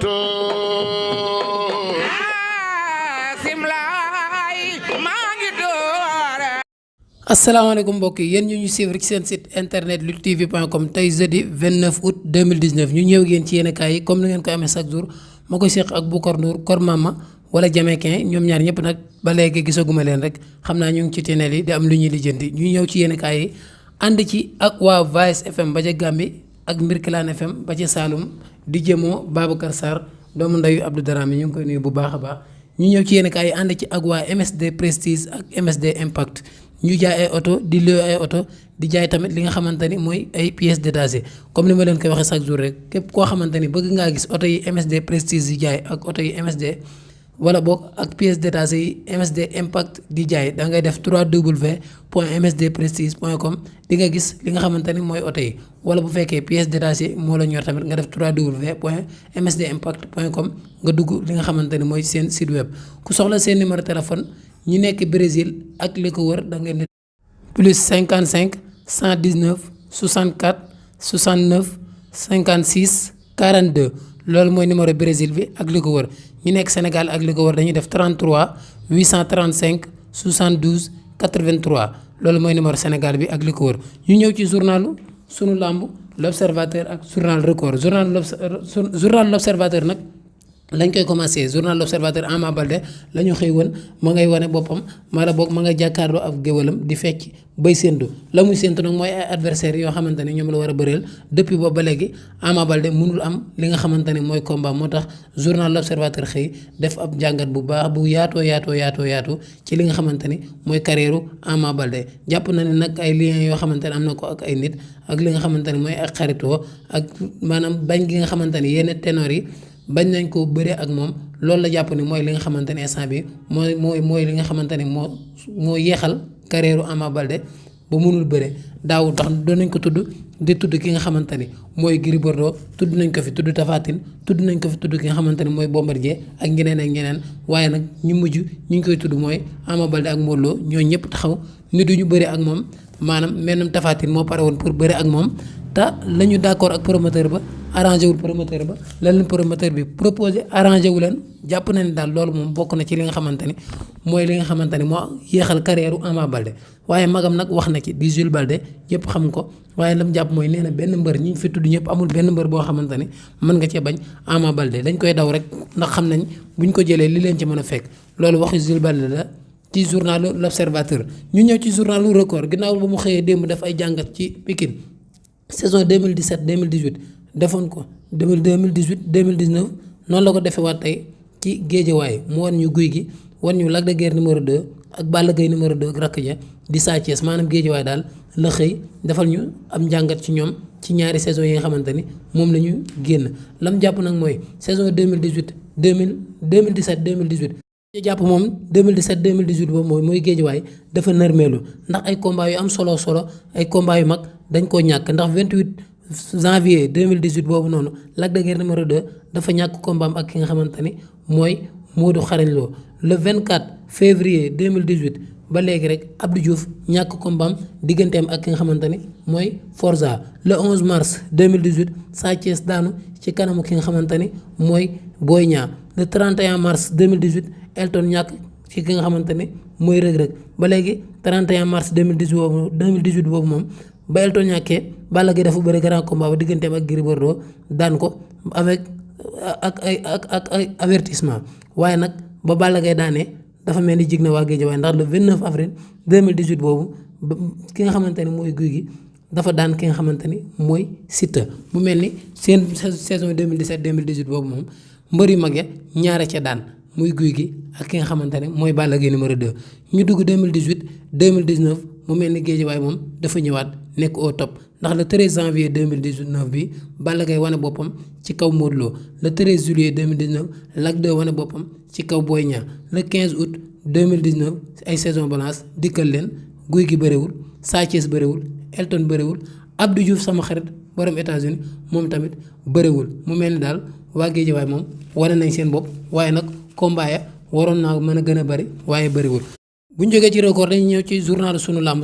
to simlay maa ngi doore. asalaamaaleykum mbokk yi yéen ñu suivre ci seen site internet luttetv.com tey jeudi 29 août 2019 ñu ñëw ngeen ci yéenekaay yi comme ni ngeen koy amee chaque jour ma koy seq ak Boucar Ndour Kor Mama wala Jamaïcain ñoom ñaar ñëpp nag ba léegi gisaguma leen rek xam naa ñu ngi ci téneel yi di am lu ñuy lijjanti ñu ñëw ci yéenekaay yi ànd ci ak waa Vice FM ba ca Gambie ak Mbirkilaan FM ba ca Saloum di jëmoo Babacar Sarr doomu ndeyu Abdou Darame ñu ngi koy nuyu bu baax a baax ñu ñëw ci yéenekaay yi ànd ci ak waa MSD Prestige ak MSD Impact ñu jaay ay oto di luy ay oto di jaay tamit li nga xamante ni mooy ay pièces détachées comme ni ma leen koy waxee chaque jour rek képp koo xamante ni bëgg ngaa gis oto yi MSD Prestige di jaay ak oto yi MSD wala boog ak pièces détachées yi MSD Impact di jaay da ngay def www.msdprestige.com di nga gis li nga xamante ni mooy oto yi wala bu fekkee pièces détachées moo la ñor tamit nga def www.msdimpact.com nga dugg li nga xamante ni mooy seen site web ku soxla seen numéro téléphone. ñi nekk Brésil ak li ko wër da ngeen di plus 55 119 64 69 56 42 loolu mooy numéro Brésil bi ak li ko wër ñi nekk Sénégal ak li ko wër dañuy def 33 835 72 83 loolu mooy numéro Sénégal bi ak li ko wër ñu ñëw ci journalu sunu làmb l'observateur ak journal record journal l'observateur nag lañ koy commencé journal l'observateur Ama Baldé la ñu xëy woon ma ngay wane boppam mala boog ma nga jàkkaarloo ak géwalam di fecc bay séntu la muy séntu nag mooy ay adversaires yoo xamante ne ñoom la war a bëreel depuis boobu ba léegi Ama Baldé mënul am li nga xamante ne mooy combat moo tax journal l'observateur xëy def ab jàngat bu baax bu yaatoo ci li nga xamante ni mooy carrière Ama Baldé jàpp na ne nag ay liens yoo xamante ne am na ko ak ay nit ak li nga xamante ne mooy ak xaritoo ak maanaam bañ gi nga xamante ne yenn ténor yi bañ nañ ko bëree ak moom loolu la jàpp ni mooy li nga xamante ne instant bi mooy li nga xamante ne moo yeexal carrière Ama Baldé ba mënul bëre daaw tax doon nañ ko tudd ki nga xamante ni mooy Gris Bordeaux tudd nañ ko fi tudd Tapha Tine tudd nañ ko fi tudd ki nga xamante ne mooy Bombardier ak ñeneen waaye nag ñu mujj ñu ngi koy tudd mooy Ama Baldé ak Modou Lô ñoo ñëpp taxaw ni duñu bëre ak moom maanaam mennum Tapha Tine moo pare woon pour bëre ak moom te la ñu d'accord ak promoteur ba arrangé wul promoteur ba la leen promoteur bi proposé arrangé wu leen jàpp na ne daal loolu moom bokk na ci li nga xamante ni mooy li nga xamante ni moo yéexal carrière Ama Baldé waaye magam nag wax na ci di Jules Baldé yëpp xam ko waaye lam jàpp mooy nee na benn mbër ñi fi tudd ñëpp amul benn mbër boo xamante ni mën nga cee bañ Ama Baldé dañ koy daw rek ndax xam nañ buñ ko jëlee li leen ci mën a fekk loolu waxi Jules Baldé la ci journalu l'Observateur ñu ñëw ci journalu Record ginnaaw ba mu xëyee démb def ay jàngat ci Pikine saison 2017 2018 defoon ko 2018 2019 noonu la ko defee waat tey ci Géejawaay mu wan ñu Gouye Gui wan ñu Lac de Guiers numéro 2 ak Balla Gaye numéro 2 ak rakk ja di Sa Thiès maanaam Géejawaay daal la xëy defal ñu am njàngat ci ñoom ci ñaari saison yi nga xamante ni moom la ñu génn lam jàpp nag mooy saison 2017 2018 jàpp moom 2017 boobu mooy Géejawaay dafa nërmeelu ndax ay combat yu am solo ay combat yu mag dañ koo ñàkk ndax 28 janvier 2018 boobu noonu Lac de Guiers numéro 2 dafa ñàkk combat am ak ki nga xamante ni mooy Modou Xarañ Lo le 24 février 2018 ba léegi rek Abdou Diouf ñàkk combat am digganteem ak ki nga xamante ni mooy Forza le 11 mars 2018 Sa Thiès daanu ci kanamu ki nga xamante ni mooy Boy Niang le 31 mars 2018 Elton ñàkk ci ki nga xamante ni mooy Reug Reug ba léegi 31 mars 2018 boobu moom ba Elton ñàkkee Balla Gaye dafa bëri grand combat ba digganteem ak Gris Bordeaux daan ko avec ay avertissement waaye nag ba Balla Gaye daanee dafa mel ni jig na waa Guédiawaye ndax le 29 avril 2018 boobu ki nga xamante ni mooy Gouye Gui dafa daan ki nga xamante ni mooy Siteu mu mel ni seen saison 2017 2018 boobu moom mbër yu mag ya ñaare ca daan muy Gouye Gui ak ki nga xamante ne mooy Balla Gaye numéro 2 ñu dugg 2018 2019 mu mel ni Guédiawaye moom dafa ñëwaat nekk au top ndax le 13 janvier 2019 bi Balla Gaye wane boppam ci kaw Modou Lo le 13 juillet 2019 Lac 2 wane boppam ci kaw Boy Niang le 15 août 2019 ay saison balance dikkal leen Gouye Gui bëriwul Sa Thiès bëriwul Elton bëriwul Abdou Diouf sama xarit borom États-Unis moom tamit bëriwul mu mel ni daal waa Guédiawaye moom wane nañ seen bopp waaye nag combat ya waroon naa mën a gën a bëri waaye bëriwul bu ñu jógee ci record dañuy ñëw ci journal sunu làmb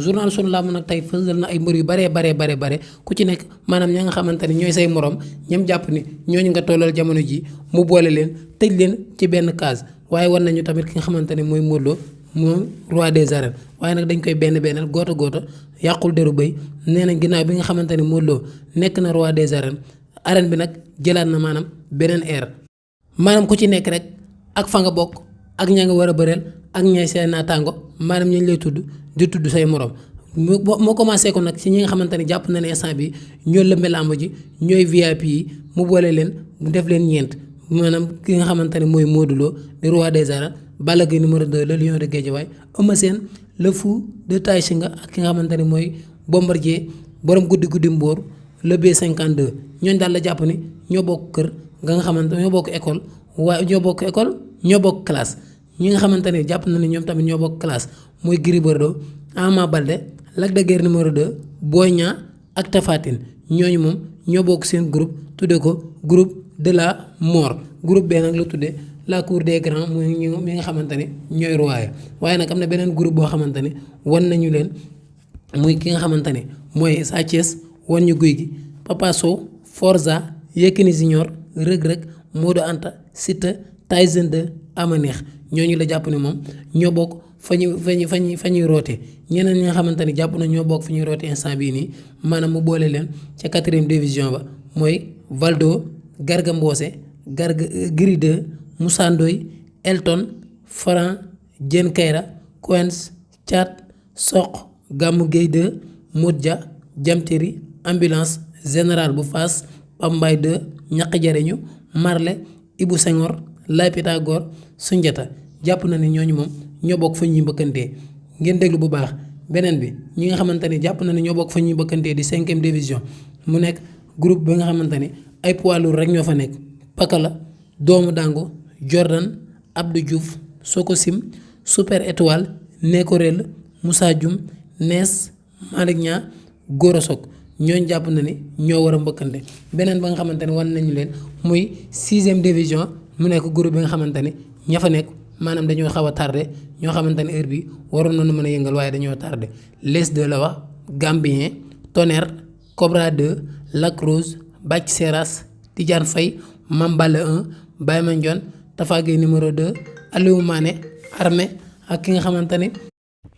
nag tey fësal na ay mbër yu bare ku ci nekk maanaam ña nga xamante ni ñooy say morom ñam jàpp ni ñooñu nga tollal jamono ji mu boole leen tëj leen ci benn case waaye war nañu tamit ki nga xamante ne mooy Modou Lo moom roi des arènes waaye nag dañ koy bennal goota yàqul deru béy nee na ginnaaw bi nga xamante ne Modou Lo nekk na roi des arènes bi nag jëlaat na maanaam beneen ère maanaam ku ci nekk rek ak fa nga bokk ak ña nga war a bëreel ak ñay seen naataango maanaam ñu lay tudd di tudd say morom moo commencé ko nag ci ñi nga xamante ne jàpp na ne instant bi ñoo lëmbe làmb ji ñooy VIP yi mu boole leen mu def leen ñeent maanaam ki nga xamante ne mooy Modou Lo di roi des arènes Balla Gaye numéro 2 le lion de Guédiawaye Eumeu Sène le fou de Tay Shinger ak ki nga xamante ne mooy Bombardier borom guddi mbóor le B52 ñooñu daal la jàpp ni ñoo bokk kër nga xamante ñoo bokk école waaye ñoo bokk classe ñi nga xamante ne jàpp na ne ñoom tamit ñoo bokk classe mooy Gris Bordeaux Ama Baldé Lac de Guiers numéro 2 Boy Niang ak Tapha Tine ñooñu moom ñoo bokk seen groupe tuddee ko groupe de la mort groupe bee nag la tuddee la cour des grands mooy ñi nga xamante ne ñooy roi waaye nag am na beneen groupe boo xamante ne wan nañu leen muy ki nga xamante ne mooy Sa Thiès wan ñu Gouye Gui Papa Sow Forza Yékini Junior Reug Reug Modou Anta Siteu Tyson 2 ama neex ñooñu la jàpp ne moom ñoo bokk fa ñuy roote ñeneen ñi nga xamante ni jàpp na ñoo bokk fa ñuy roote instant bii nii maanaam mu boole leen ca 4e division ba mooy Valdo Garga Mbossé Gris 2 Moussa Ndoye Elton Franc Diène Kaïré Quench Thiat Sokh Gamou Gueye 2 Modja Jamteri ambulance général bu Fass Pambay 2 ñaq jariñu Marley Ibou Senghor Lay Pythagore Sunjata jàpp na ne ñooñu moom ñoo bokk fa ñuy mbëkkantee ngeen déglu bu baax beneen bi ñi nga xamante ne jàpp na ne ñoo bokk fa ñuy mbëkkantee di 5e division mu nekk groupe bi nga xamante ne ay poids lourds rek ñoo fa nekk Pakala Doomu Dango Jordan Abdou Diouf Sokosim Super Étoile Nekorel Moussa Dioum Nees Malick Niang Gora Sock ñooñu jàpp na ni ñoo war a mbëkkante beneen ba nga xamante ne wan nañu leen muy 6e division mu nekk groupe bi nga xamante ne ña fa nekk maanaam dañoo xaw a tardé ñoo xamante ne heure bi waroon nañu mën a yëngal waaye dañoo tardé les 2 la wax Gambien Tonnerre Cobra 2 Lac Rose Bac Seras Tidiane Faye Mambale 1 Baye Mandione Tafa Gueye numéro 2 Aliou Mané Armée ak ki nga xamante ne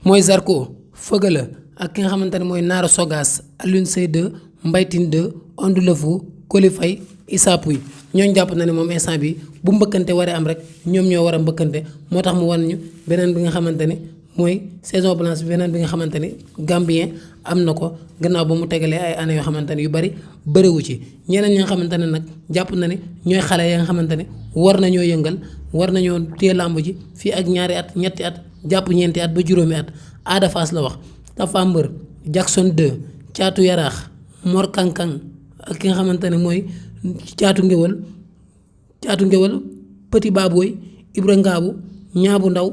mooy Zarko Fëgala ak ki nga xamante ne mooy Naara Sogas Alioune Seye 2 Mbaytin 2 Ondu Lefou Koli Faye Issa Pouye ñooñu jàpp na ne moom instant bi bu mbëkkante waree am rek ñoom ñoo war a mbëkkante moo tax mu wan ñu beneen bi nga xamante ne mooy saison blanche beneen bi nga xamante ne Gambien am na ko gannaaw ba mu tegalee ay années yoo xamante ne yu bari bëriwu ci ñeneen ñi nga xamante ne nag jàpp na ne ñooy xale ya nga xamante ne war nañoo yëngal war nañoo téye làmb ji fii ak ñaari at ñetti at jàpp ñeenti at ba juróomi at Ada Fass la wax Tafa Mbër Jackson 2 Caatu Yaraax Mor Kankang ak ki nga xamante ne mooy caatu ngéwal Petit Baboy Ibra Ngaabu Ñaabu Ndaw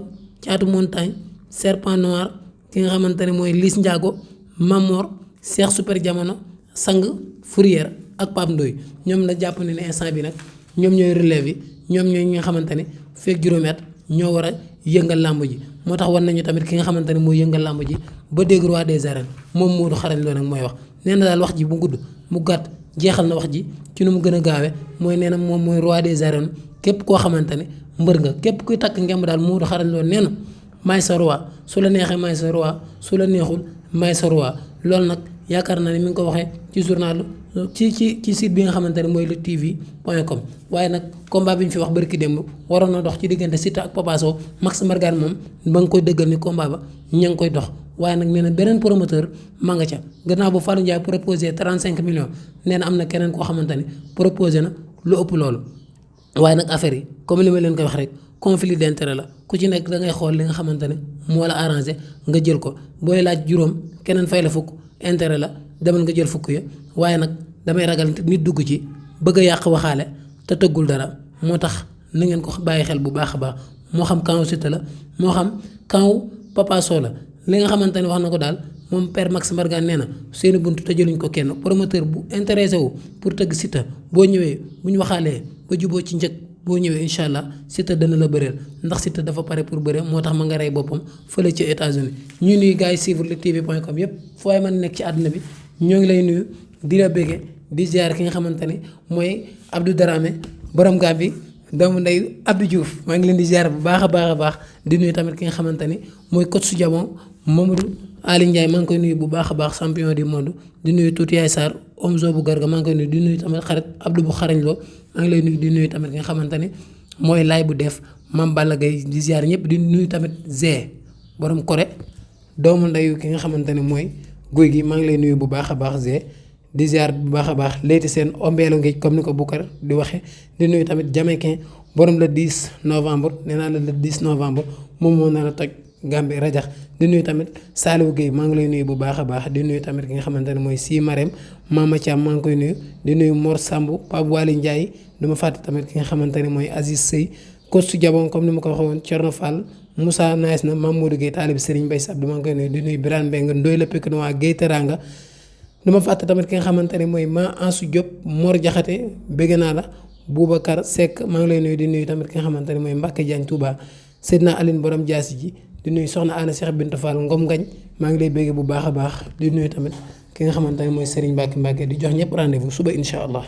Caatu Montagne Serpent Noir ki nga xamante ne mooy Liss Ndiago Mamor Cheikh Super Jamono Sang Fourière ak Pape Ndoye ñoom la jàpp ne instant bi nag ñoom ñooy relève yi ñoom ñooy ñi nga xamante ne feek juróomi at ñoo war a yëngal làmb ji moo tax war nañu tamit ki nga xamante ne mooy yëngal làmb ji ba dégg roi des arènes moom Modou Xarañ Lo nag mooy wax nee na daal wax ji bu gudd mu gàtt jeexal na wax ji ci nu mu gën a gaawe mooy nee na moom mooy roi des arènes képp koo xamante ne mbër nga képp kuy takk ngemb daal Modou Xarañ Lo nee na maay sa roi su la neexee maay sa roi su la neexul maay sa roi loolu nag yaakaar naa ne mi ngi ko waxee ci journal ci site bi nga xamante ne mooy luttetv.com waaye nag combat bi ñu fi wax barki démb waroon na dox ci diggante Siteu ak Papa Sow Max Mbargane moom ba nga koy dëggal ni combat ba ña ngi koy dox waaye nag nee na beneen promoteur ma nga ca gannaaw bu Fallou Ndiaye proposé 35 millions nee na am na keneen koo xamante ne proposé na lu ëpp loolu waaye nag affaire yi comme li ma leen koy wax rek conflit d'intérêt la ku ci nekk da ngay xool li nga xamante ne moo la arrangé nga jël ko booy laaj juróom keneen fay la fukk intérêt la demal nga jël fukk ya waaye nag damay ragal nit dugg ci bëgg a yàq waxaale te tëggul dara moo tax na ngeen ko bàyyi xel bu baax a baax moo xam camp Siteu la moo xam camp Papa Sow la li nga xamante ne wax na ko daal moom père Max Mbargane nee na seeni buntu te jëluñ ko kenn promoteur bu intéressé wu pour tëgg Siteu boo ñëwee bu ñu waxaalee ba juboo ci njëg boo ñëwee incha allah Siteu dana la bëreel ndax Siteu dafa pare pour bëre moo tax ma nga rey boppam fële ci États-Unis ñu nuyu gars yi suivre luttetv.com yëpp foo ay mën nekk ci àdduna bi ñoo ngi lay nuyu di la bége di ziar ki nga xamante ni mooy Abdou Darame borom Gambie doomu ndey Abdou Diouf maa ngi leen di ziar bu baax a baax a baax di nuyu tamit ki nga xamante ni mooy coach su Jabon Mamadou Ali Ndiaye maa ngi koy nuyu bu baax a baax champion du monde di nuyu tuuti Yaay Sarr Omzo bu Garga maa ngi koy nuyu di nuyu tamit xarit Abdou bu xarañ loo maa ngi lay nuyu di nuyu tamit ki nga xamante ni mooy laay bu def Mame Balla Gaye di ziar ñëpp di nuyu tamit Zé borom Corée doomu ndeyu ki nga xamante ni mooy guy gi maa ngi lay nuyu bu baax a baax Zé di ziar bu baax a baax léegi seen ombeelu ngeej comme ni ko Boucar di waxee di nuyu tamit Jamaïcain borom le 10 novembre nee naa la le 10 novembre moom moo nar a toj Gambie rajax di nuyu tamit Saliou Guèye maa ngi lay nuyu bu baax a baax di nuyu tamit ki nga xamante ne mooy Si Marème Mama Thiam maa ngi koy nuyu di nuyu Mor Samb Pape Waly Ndiaye du ma fàtte tamit ki nga xamante ne mooy Aziz Sey coach Jabon comme ni ma ko waxee woon Thierno Fall Moussa Nice na Mamadou Guèye taalib Serigne Mbaye Sab maa ngi koy nuyu di nuyu Birane Mbengue Ndoye la Pikinois Guèye Teranga du ma fàtte tamit ki nga xamante ne mooy Ma Ansou Diop Mor Diakhaté bëgg naa la Boubacar Seck maa ngi lay nuyu di nuyu tamit ki nga xamante ne mooy Mbacke Diagne Touba Seydina Aline borom Diassi ji di nuyu soxna Anna Cheikh Bintou Fall Ngom Ngañ maa ngi lay bëgg bu baax a baax di nuyu tamit ki nga xamante ne mooy Serigne Mbacke di jox ñëpp rendez-vous suba incha allah.